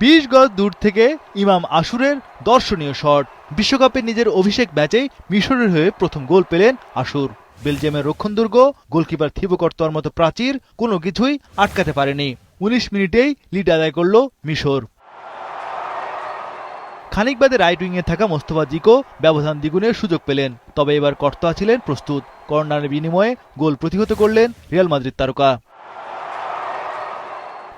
20 গজ দূর থেকে ইমাম আশুরের দর্শনীয় শট। বিশ্বকাপে নিজের অভিষেক ম্যাচেই মিশরের হয়ে প্রথম গোল পেলেন আশুর। বেলজিয়ামের রক্ষণদুর্গ গোলকিপার থিবো কর্তোয়ার মতো প্রাচীর কোনো কিছুই আটকাতে পারেনি। 19 মিনিটেই লিড আদায় করল মিশর। খানিক বাদে রাইট উইংয়ে থাকা মোস্তফা জিকো ব্যবধান দ্বিগুণের সুযোগ পেলেন, তবে এবার কর্তোয়া ছিলেন প্রস্তুত। কর্নারের বিনিময়ে গোল প্রতিহত করলেন রিয়াল মাদ্রিদ তারকা।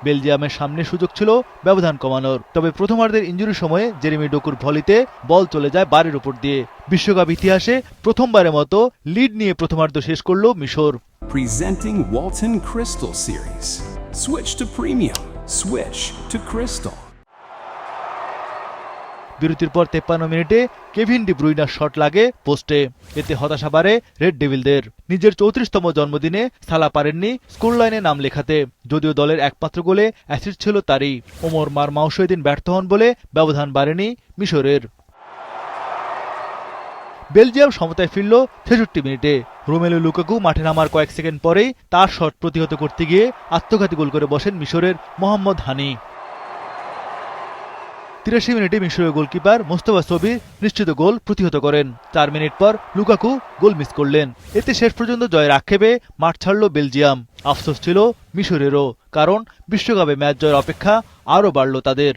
বেলজিয়ামের সামনে সুযোগ ছিল ব্যবধান কমানোর, তবে প্রথমার্ধের ইনজুরির সময়ে জেরেমি ডোকুর ভলিতে বল চলে যায় বারের উপর দিয়ে। বিশ্বকাপ ইতিহাসে প্রথমবারের মতো লিড নিয়ে প্রথমার্ধ শেষ করল মিশর। Presenting Walton Crystal Series. Switch to premium. Switch to Crystal. বিরতির পর 53 মিনিটে কেভিন ডি ব্রুইনার শট লাগে পোস্টে। এতে হতাশা বাড়ে রেড ডেভিলদের। নিজের 34তম জন্মদিনে সালা পারেননি স্কোর লাইনে নাম লেখাতে, যদিও দলের একমাত্র গোলে অ্যাসিস্ট ছিল তারই। ওমর মারমাউ সেদিন ব্যর্থ হন বলে ব্যবধান বাড়েনি মিশরের। বেলজিয়াম সমতায় ফিরল 63 মিনিটে। রোমেলু লুকাকু মাঠে নামার কয়েক সেকেন্ড পরেই তার শট প্রতিহত করতে গিয়ে আত্মঘাতী গোল করে বসেন মিশরের মোহাম্মদ হানি। 83 মিনিটে মিশরের গোলকিপার মোস্তফা সবির নিশ্চিত গোল প্রতিহত করেন। 4 মিনিট পর লুকাকু গোল মিস করলেন। এতে শেষ পর্যন্ত জয়ের আক্ষেপে মাঠ ছাড়ল বেলজিয়াম। আফসোস ছিল মিশরেরও, কারণ বিশ্বকাপে ম্যাচ জয়ের অপেক্ষা আরও বাড়ল তাদের।